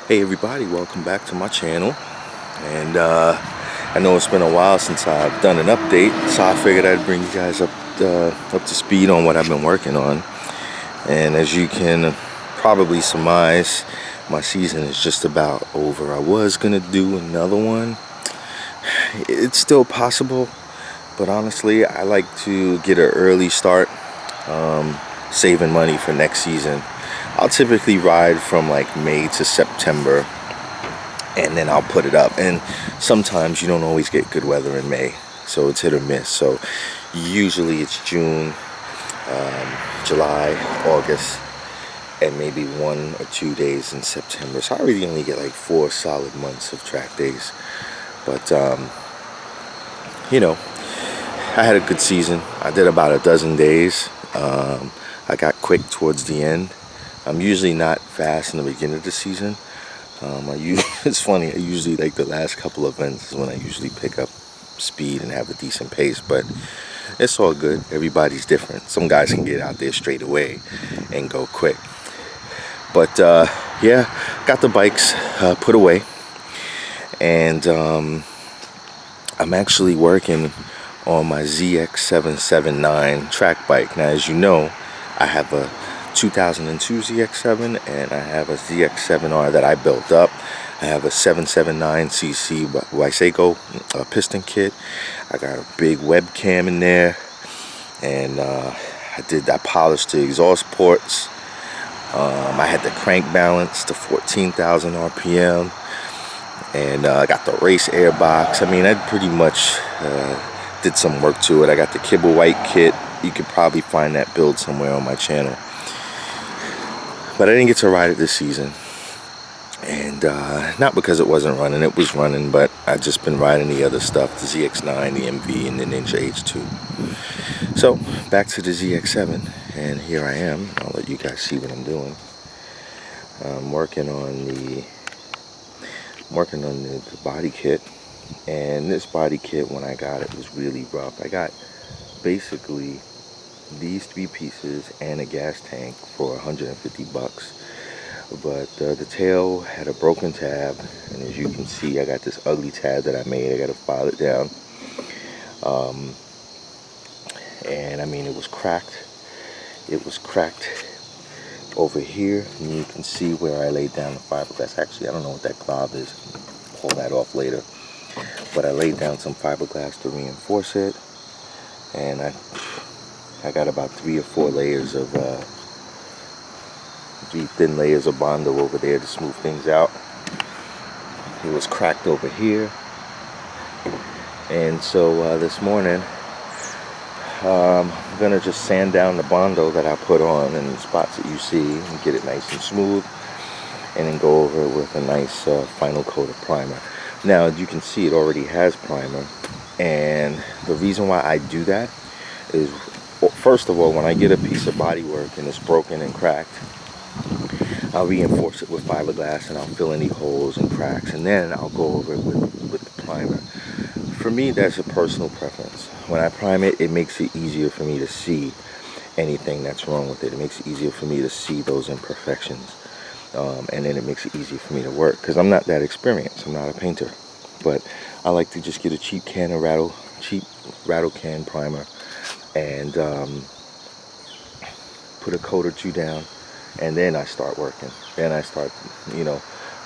Hey everybody, welcome back to my channel. And I know it's been a while since I've done an update, so I figured I'd bring you guys up to speed on what I've been working on. And as you can probably surmise, my season is just about over. I was gonna do another one. It's still possible, but honestly I like to get an early start, saving money for next season. I'll typically ride from like May to September, and then I'll put it up. And sometimes you don't always get good weather in May, so it's hit or miss. So usually it's June, July, August, and maybe 1 or 2 days in September. So I really only get like 4 solid months of track days. But you know, I had a good season. I did about a dozen days. I got quick towards the end. I'm usually not fast in the beginning of the season. It's funny, I usually like the last couple of events is when I usually pick up speed and have a decent pace, but it's all good. Everybody's different. Some guys can get out there straight away and go quick. But yeah, got the bikes put away, and I'm actually working on my ZX779 track bike. Now, as you know, I have a 2002 ZX7 and I have a ZX7R that I built up. I have a 779cc Waseco piston kit. I got a big webcam in there, and I polished the exhaust ports. I had the crank balance to 14,000 RPM, and I got the race airbox. I mean, I pretty much did some work to it. I got the Kibble White kit. You could probably find that build somewhere on my channel. But I didn't get to ride it this season, and not because it wasn't running. It was running, but I've just been riding the other stuff, the ZX9, the MV, and the Ninja H2. So back to the ZX7, and here I am. I'll let you guys see what I'm doing. I'm working on the body kit, and this body kit, when I got it, was really rough. I got basically these 3 pieces and a gas tank for 150 bucks, but the tail had a broken tab, and as you can see, I got this ugly tab that I made. I got to file it down, and I mean, it was cracked over here, and you can see where I laid down the fiberglass. Actually, I don't know what that glob is, pull that off later, but I laid down some fiberglass to reinforce it, and I got about 3 or 4 layers of 3 thin layers of Bondo over there to smooth things out. It was cracked over here, and so this morning I'm gonna just sand down the Bondo that I put on in the spots that you see and get it nice and smooth, and then go over it with a nice final coat of primer. Now, you can see it already has primer, and the reason why I do that is, first of all, when I get a piece of bodywork and it's broken and cracked, I'll reinforce it with fiberglass, and I'll fill any holes and cracks, and then I'll go over it with the primer. For me, that's a personal preference. When I prime it, it makes it easier for me to see anything that's wrong with it. It makes it easier for me to see those imperfections, and then it makes it easier for me to work, because I'm not that experienced. I'm not a painter, but I like to just get a cheap rattle can primer, and put a coat or 2 down, and then I start working. Then I start,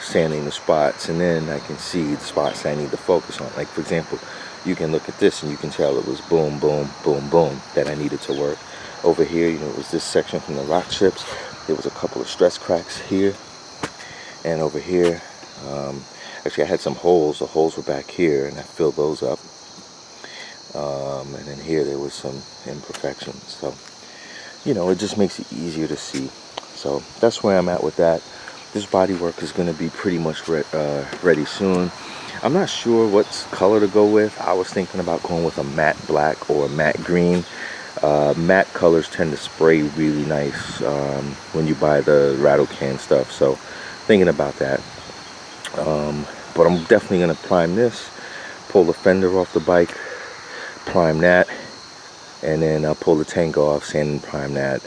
sanding the spots, and then I can see the spots I need to focus on. Like, for example, you can look at this and you can tell it was boom, boom, boom, boom that I needed to work. Over here, it was this section from the rock chips. There was a couple of stress cracks here, and over here, actually I had some holes. The holes were back here, and I filled those up. And then here there was some imperfections. So, it just makes it easier to see. So that's where I'm at with that. This body work is going to be pretty much ready soon. I'm not sure what color to go with. I was thinking about going with a matte black or a matte green. Matte colors tend to spray really nice when you buy the rattle can stuff. So thinking about that. But I'm definitely going to prime this, pull the fender off the bike, prime that, and then I'll pull the tank off, sand and prime that,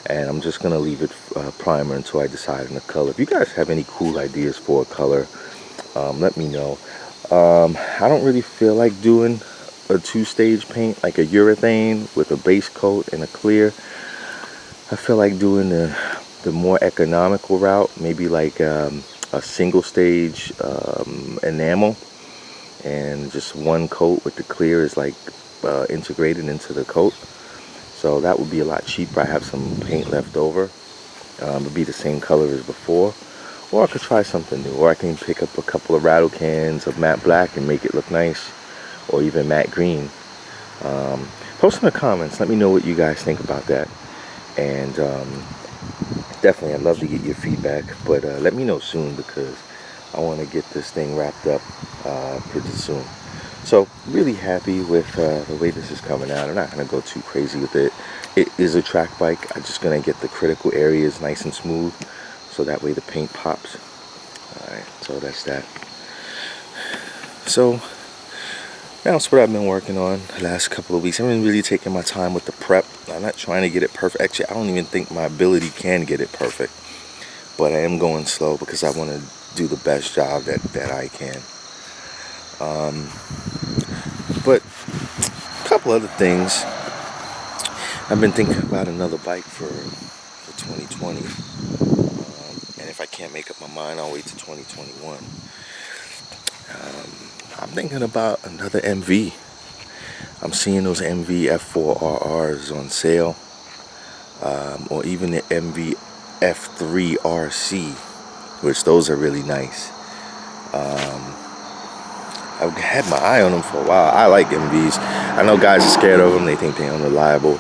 and I'm just gonna leave it primer until I decide on the color. If you guys have any cool ideas for a color, let me know. I don't really feel like doing a two-stage paint, like a urethane with a base coat and a clear. I feel like doing the more economical route, maybe like a single stage enamel, and just one coat with the clear is like integrated into the coat. So that would be a lot cheaper. I have some paint left over. It would be the same color as before. Or I could try something new. Or I can pick up a couple of rattle cans of matte black and make it look nice. Or even matte green. Post in the comments. Let me know what you guys think about that. And definitely I'd love to get your feedback. But let me know soon, because I want to get this thing wrapped up pretty soon. So really happy with the way this is coming out. I'm not going to go too crazy with it. It is a track bike. I'm just going to get the critical areas nice and smooth, so that way the paint pops. Alright, so that's that. So that's what I've been working on the last couple of weeks. I've been really taking my time with the prep. I'm not trying to get it perfect. Actually, I don't even think my ability can get it perfect. But I am going slow because I want to do the best job that I can. But a couple other things. I've been thinking about another bike for 2020. And if I can't make up my mind, I'll wait to 2021. I'm thinking about another MV. I'm seeing those MV F4RRs on sale. Or even the MV F4RR, which those are really nice. I've had my eye on them for a while. I like MVs. I know guys are scared of them. They think they're unreliable.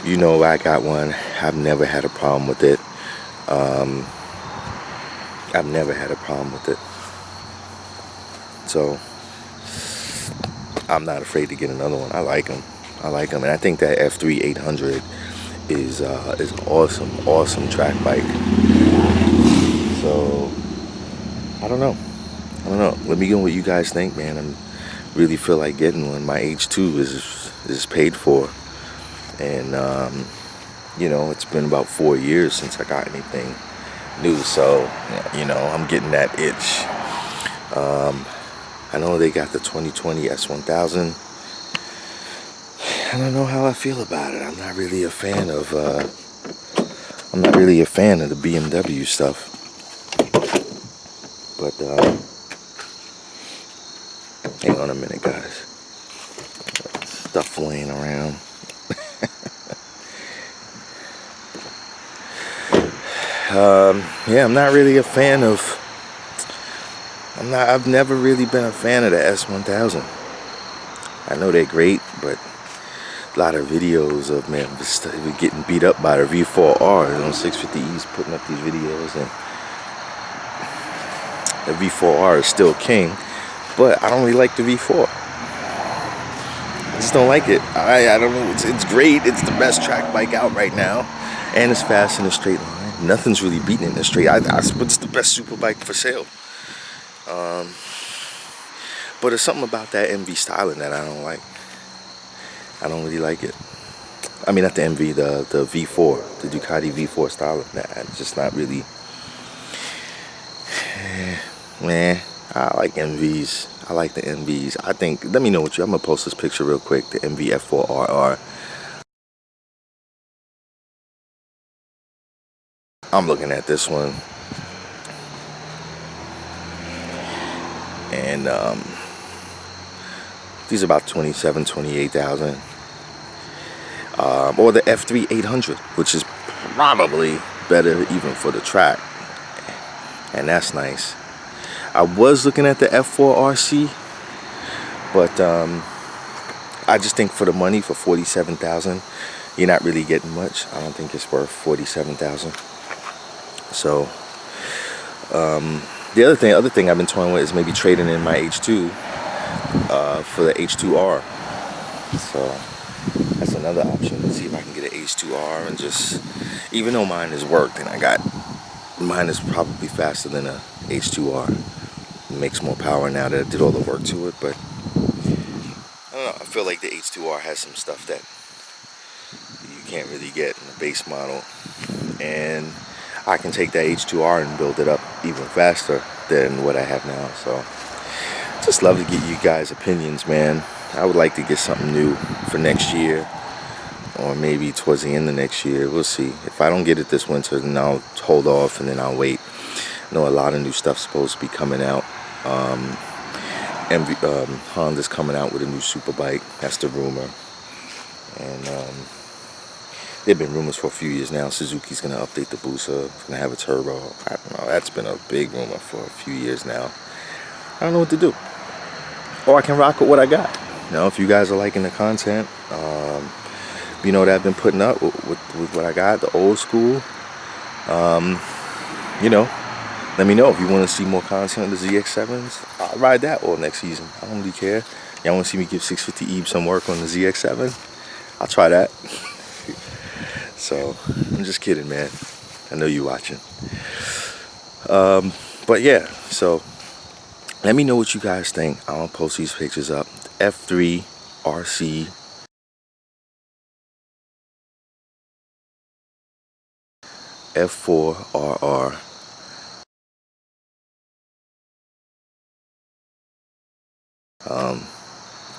You know, I got one. I've never had a problem with it. I've never had a problem with it. So I'm not afraid to get another one. I like them. And I think that F3800 is an awesome track bike. So I don't know. Let me know what you guys think, man. I really feel like getting one. My H2 is paid for, and you know, it's been about 4 years since I got anything new. So you know, I'm getting that itch. I know they got the 2020 S1000. I don't know how I feel about it. I'm not really a fan of the BMW stuff. But hang on a minute, guys. Stuff laying around. Yeah, I'm not really a fan of. I've never really been a fan of the S1000. I know they're great, but a lot of videos of getting beat up by the V4R on 650Es, putting up these videos, and the V4R is still king, but I don't really like the V4. I just don't like it. I don't know. It's great. It's the best track bike out right now, and it's fast in a straight line. Nothing's really beating it in a straight. It's the best super bike for sale. But there's something about that MV styling that I don't like. I don't really like it. I mean, not the MV, the V4, the Ducati V4 styling. It's just not really. Man, I like MVs. I like the MVs. I think, let me know what I'm gonna post this picture real quick, the MV F4RR. I'm looking at this one. And these are about 27, 28,000. Or the F3800, which is probably better even for the track. And that's nice. I was looking at the F4RC, but I just think for the money, for 47,000, you're not really getting much. I don't think it's worth 47,000. So the other thing I've been toying with is maybe trading in my H2 for the H2R. So that's another option. Let's see if I can get an H2R and just, even though mine is worked and mine is probably faster than a H2R. It makes more power now that I did all the work to it, but I don't know. I feel like the H2R has some stuff that you can't really get in the base model. and I can take that H2R and build it up even faster than what I have now. So just love to get you guys' opinions, man. I would like to get something new for next year, or maybe towards the end of next year. We'll see. If I don't get it this winter, then I'll hold off and then I'll wait. I know a lot of new stuff's supposed to be coming out. Honda's coming out with a new super bike. That's the rumor. And there have been rumors for a few years now. Suzuki's going to update the Busa. It's going to have a turbo. I don't know. That's been a big rumor for a few years now. I don't know what to do. Or I can rock with what I got. You know, if you guys are liking the content, you know, that I've been putting up with what I got, the old school, you know, let me know if you want to see more content of the ZX7s. I'll ride that all next season. I don't really care. Y'all want to see me give 650 Eve some work on the ZX7? I'll try that. So, I'm just kidding, man. I know you watching. But yeah, so let me know what you guys think. I'm going to post these pictures up. F3RC F4RR.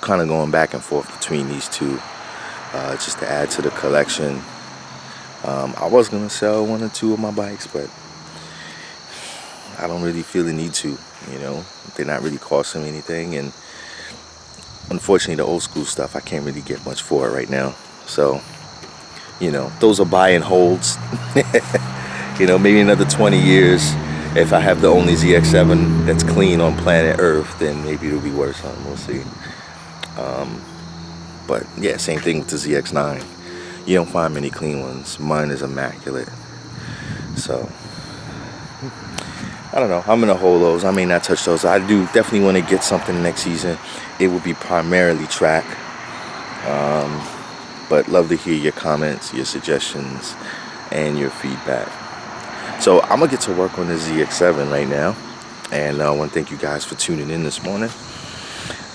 Kind of going back and forth between these two, just to add to the collection. I was gonna sell one or two of my bikes, but I don't really feel the need to. You know, they're not really costing me anything, and unfortunately, the old school stuff I can't really get much for it right now. So, you know, those are buy and holds. You know, maybe another 20 years, if I have the only ZX7 that's clean on planet Earth, then maybe it'll be worth something. We'll see. But yeah, same thing with the ZX9. You don't find many clean ones. Mine is immaculate. So I don't know. I'm gonna hold those. I may not touch those. I do definitely want to get something next season. It would be primarily track. But love to hear your comments, your suggestions, and your feedback. So I'm gonna get to work on the ZX7 right now, and I want to thank you guys for tuning in this morning.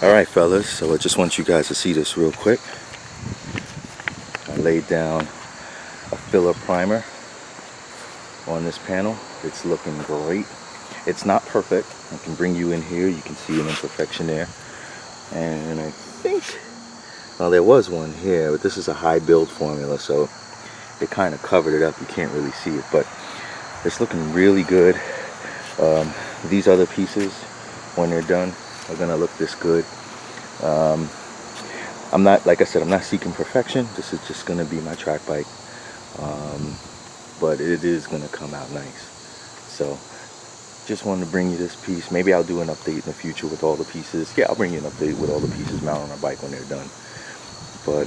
All right, fellas. So I just want you guys to see this real quick. I laid down a filler primer on this panel. It's looking great. It's not perfect. I can bring you in here. You can see an imperfection there. And I think, well, there was one here, but this is a high build formula, so it kind of covered it up. You can't really see it, but it's looking really good. These other pieces, when they're done, are gonna look this good. I'm not, like I said, I'm not seeking perfection. This is just gonna be my track bike, but it is gonna come out nice. So just wanted to bring you this piece. Maybe I'll do an update in the future with all the pieces. Yeah, I'll bring you an update with all the pieces mounted on our bike when they're done. But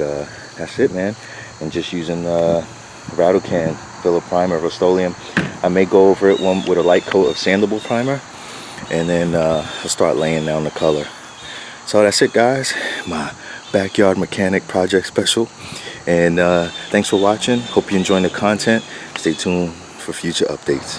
that's it, man. And just using rattle can filler primer, Rust-Oleum. I may go over it one with a light coat of sandable primer, and then I'll start laying down the color. So that's it, guys. My backyard mechanic project special. And thanks for watching. Hope you're enjoying the content. Stay tuned for future updates.